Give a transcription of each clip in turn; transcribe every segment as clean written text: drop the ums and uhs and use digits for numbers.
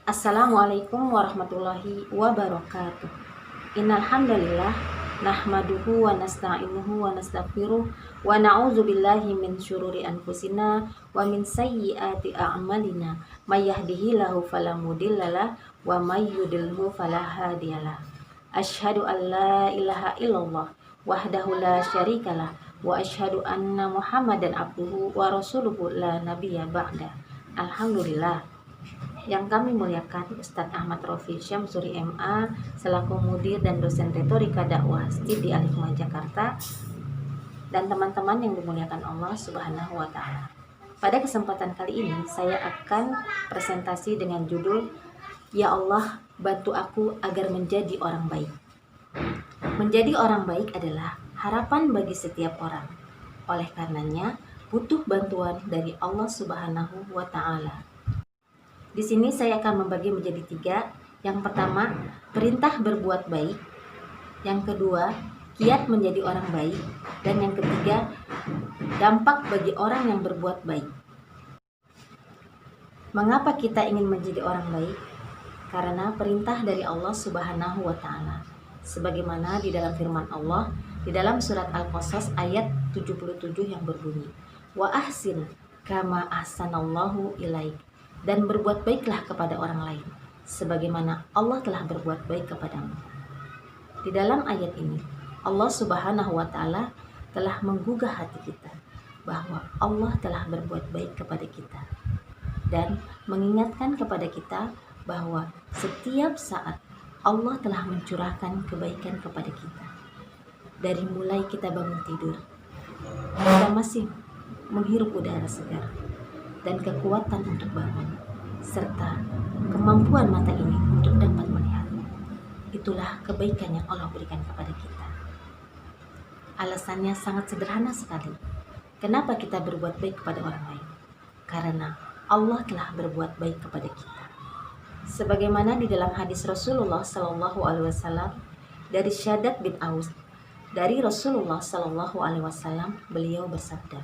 Assalamualaikum warahmatullahi wabarakatuh. Innal hamdalillah nahmaduhu wa nasta'inuhu wa nastaghfiruh wa na'udzu billahi min syururi anfusina wa min sayyiati a'malina. May yahdihillahu fala mudhillalah wa may yudlilhu fala hadiyalah. Asyhadu an la ilaha illallah wahdahu la syarikalah wa asyhadu anna Muhammadan abduhu wa rasuluhu la nabiyya ba'da. Alhamdulillah. Yang kami muliakan Ustadz Ahmad Rofi Syamsuri MA selaku mudir dan dosen retorika dakwah STIB di Al-Hikmah Jakarta, dan teman-teman yang dimuliakan Allah Subhanahu wa taala. Pada kesempatan kali ini saya akan presentasi dengan judul Ya Allah, bantu aku agar menjadi orang baik. Menjadi orang baik adalah harapan bagi setiap orang. Oleh karenanya, butuh bantuan dari Allah Subhanahu wa taala. Di sini saya akan membagi menjadi 3. Yang pertama, perintah berbuat baik. Yang kedua, kiat menjadi orang baik. Dan yang ketiga, dampak bagi orang yang berbuat baik. Mengapa kita ingin menjadi orang baik? Karena perintah dari Allah Subhanahu wa taala. Sebagaimana di dalam firman Allah di dalam surat Al-Qasas ayat 77 yang berbunyi, "Wa ahsin kama ahsanallahu ilaik." Dan berbuat baiklah kepada orang lain, sebagaimana Allah telah berbuat baik kepadamu. Di dalam ayat ini, Allah Subhanahu wa Ta'ala telah menggugah hati kita bahwa Allah telah berbuat baik kepada kita dan mengingatkan kepada kita bahwa setiap saat Allah telah mencurahkan kebaikan kepada kita. Dari mulai kita bangun tidur, kita masih menghirup udara segar dan kekuatan untuk bangun, serta kemampuan mata ini untuk dapat melihat. Itulah kebaikan yang Allah berikan kepada kita. Alasannya sangat sederhana sekali. Kenapa kita berbuat baik kepada orang lain? Karena Allah telah berbuat baik kepada kita. Sebagaimana di dalam hadis Rasulullah Sallallahu Alaihi Wasallam dari Syaddad bin Aus, dari Rasulullah Sallallahu Alaihi Wasallam, beliau bersabda,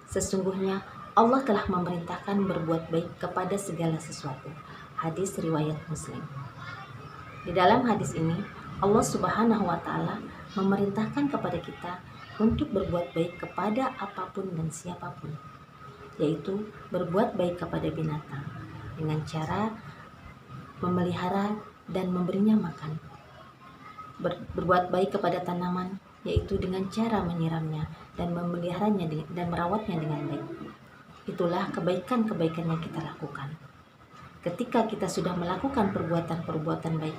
sesungguhnya Allah telah memerintahkan berbuat baik kepada segala sesuatu. Hadis riwayat Muslim. Di dalam hadis ini, Allah Subhanahu wa taala memerintahkan kepada kita untuk berbuat baik kepada apapun dan siapapun, yaitu berbuat baik kepada binatang dengan cara memelihara dan memberinya makan. Berbuat baik kepada tanaman, yaitu dengan cara menyiramnya dan memeliharanya dan merawatnya dengan baik. Itulah kebaikan-kebaikan yang kita lakukan. Ketika kita sudah melakukan perbuatan-perbuatan baik,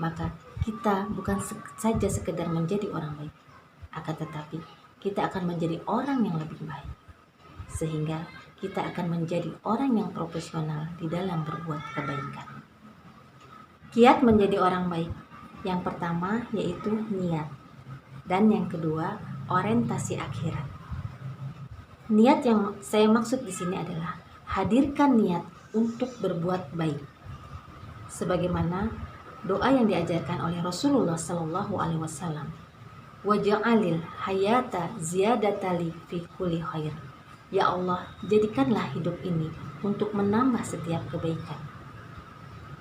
maka kita bukan saja sekedar menjadi orang baik, akan tetapi kita akan menjadi orang yang lebih baik. Sehingga kita akan menjadi orang yang profesional di dalam berbuat kebaikan. Kiat menjadi orang baik. Yang pertama yaitu niat. Dan yang kedua, orientasi akhirat. Niat yang saya maksud di sini adalah hadirkan niat untuk berbuat baik. Sebagaimana doa yang diajarkan oleh Rasulullah Sallallahu Alaihi Wasallam, waj'alil hayata ziyadatali fi kulli khair. Ya Allah, jadikanlah hidup ini untuk menambah setiap kebaikan.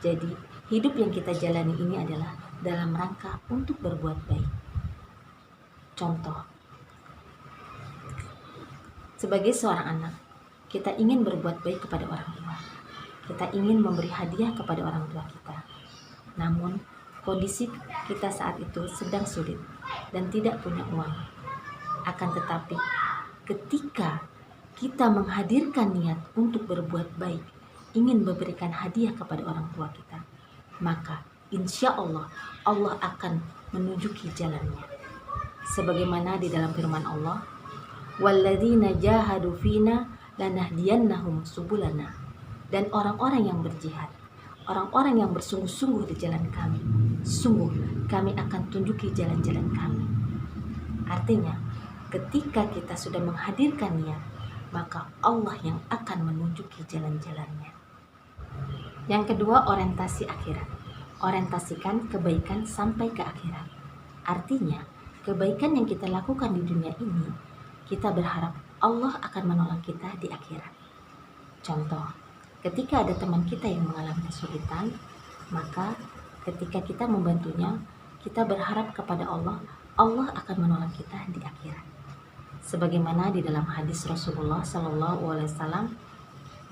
Jadi, hidup yang kita jalani ini adalah dalam rangka untuk berbuat baik. Contoh, sebagai seorang anak, kita ingin berbuat baik kepada orang tua. Kita ingin memberi hadiah kepada orang tua kita. Namun, kondisi kita saat itu sedang sulit dan tidak punya uang. Akan tetapi, ketika kita menghadirkan niat untuk berbuat baik, ingin memberikan hadiah kepada orang tua kita, maka insya Allah, Allah akan menunjuki jalannya. Sebagaimana di dalam firman Allah, walladzina jahadu fina lanahdiyannahum subulana. Dan orang-orang yang berjihad, orang-orang yang bersungguh-sungguh di jalan kami, sungguh kami akan tunjuki jalan-jalan kami. Artinya, ketika kita sudah menghadirkan niat, maka Allah yang akan menunjuki jalan-jalannya. Yang kedua, orientasi akhirat. Orientasikan kebaikan sampai ke akhirat. Artinya, kebaikan yang kita lakukan di dunia ini, kita berharap Allah akan menolong kita di akhirat. Contoh, Ketika ada teman kita yang mengalami kesulitan, maka ketika kita membantunya, kita berharap kepada Allah, Allah akan menolong kita di akhirat. Sebagaimana di dalam hadis Rasulullah SAW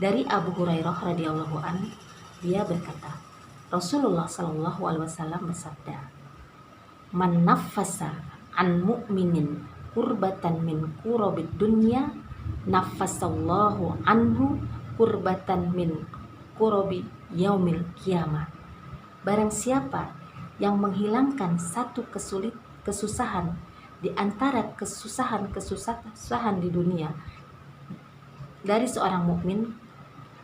dari Abu Hurairah radhiyallahu an, dia berkata, Rasulullah SAW bersabda, "Man naffasa an mu'minin kurbatan min kurabid dunya, naffasallahu anhu kurbatan min kurabi yaumil kiamah." Barang siapa yang menghilangkan satu kesusahan di antara kesusahan di dunia dari seorang mukmin,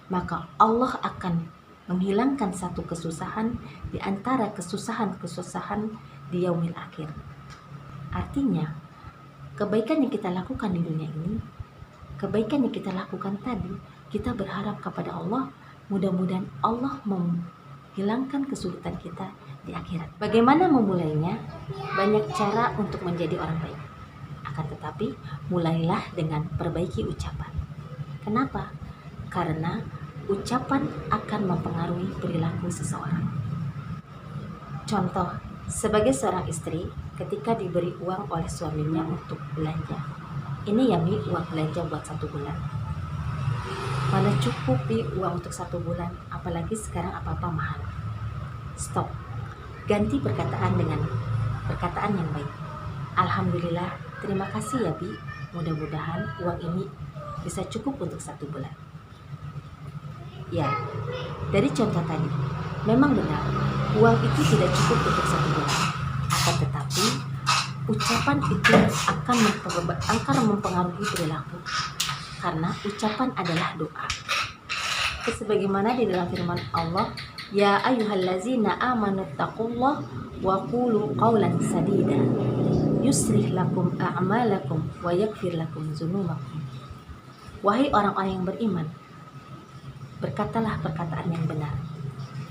maka Allah akan menghilangkan satu kesusahan di antara kesusahan di yaumil akhir. Artinya, kebaikan yang kita lakukan di dunia ini, kebaikan yang kita lakukan tadi, kita berharap kepada Allah, mudah-mudahan Allah menghilangkan kesulitan kita di akhirat. Bagaimana memulainya? Banyak cara untuk menjadi orang baik. Akan tetapi, mulailah dengan perbaiki ucapan. Kenapa? Karena ucapan akan mempengaruhi perilaku seseorang. Contoh, sebagai seorang istri, ketika diberi uang oleh suaminya untuk belanja. Ini ya Mi, uang belanja buat 1 bulan. Mana cukup Bi uang untuk 1 bulan, apalagi sekarang apa-apa mahal. Stop. Ganti perkataan dengan perkataan yang baik. Alhamdulillah, terima kasih ya Bi. Mudah-mudahan uang ini bisa cukup untuk 1 bulan. Ya, dari contoh tadi, memang benar, uang itu tidak cukup untuk 1 bulan. Akan tetapi, ucapan itu akan mempengaruhi perilaku. Karena ucapan adalah doa. Sebagaimana di dalam firman Allah, "Ya ayyuhallazina amanu taqullah wa qulu qawlan sadida yuslih lakum a'malakum wa yaghfir lakum dzunubakum." Wahai orang-orang yang beriman, berkatalah perkataan yang benar.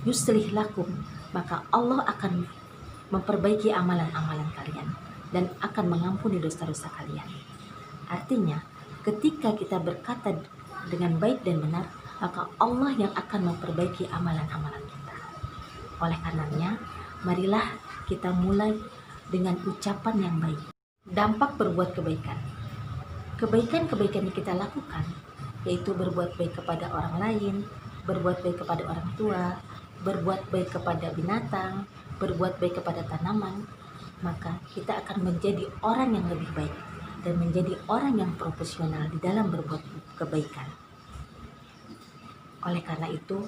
Yuslih lakum, maka Allah akan memperbaiki amalan-amalan kalian dan akan mengampuni dosa-dosa kalian. Artinya, ketika kita berkata dengan baik dan benar, maka Allah yang akan memperbaiki amalan-amalan kita. Oleh karenanya, marilah kita mulai dengan ucapan yang baik. Dampak berbuat kebaikan. Kebaikan-kebaikan yang kita lakukan, yaitu berbuat baik kepada orang lain, berbuat baik kepada orang tua, berbuat baik kepada binatang, berbuat baik kepada tanaman, maka kita akan menjadi orang yang lebih baik dan menjadi orang yang profesional di dalam berbuat kebaikan. Oleh karena itu,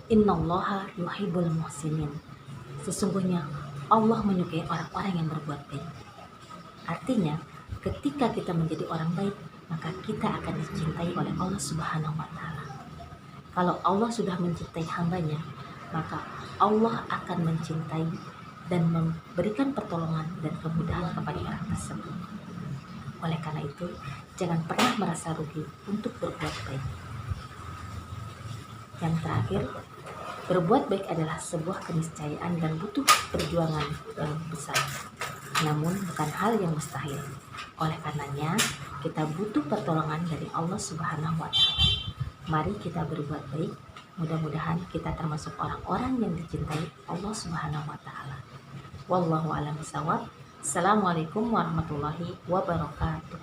innallaha yuhibbul muhsinin. Sesungguhnya Allah menyukai orang-orang yang berbuat baik. Artinya, ketika kita menjadi orang baik, maka kita akan dicintai oleh Allah Subhanahu wa Ta'ala. Kalau Allah sudah mencintai hambanya, maka Allah akan mencintai dan memberikan pertolongan dan kemudahan kepada orang tersebut. Oleh karena itu, jangan pernah merasa rugi untuk berbuat baik. Yang terakhir, berbuat baik adalah sebuah keniscayaan dan butuh perjuangan yang besar, namun bukan hal yang mustahil. Oleh karenanya, kita butuh pertolongan dari Allah Subhanahu wa Ta'ala. Mari kita berbuat baik. Mudah-mudahan kita termasuk orang-orang yang dicintai Allah Subhanahu wa Ta'ala. Wallahu a'lam bishawab. Assalamualaikum warahmatullahi wabarakatuh.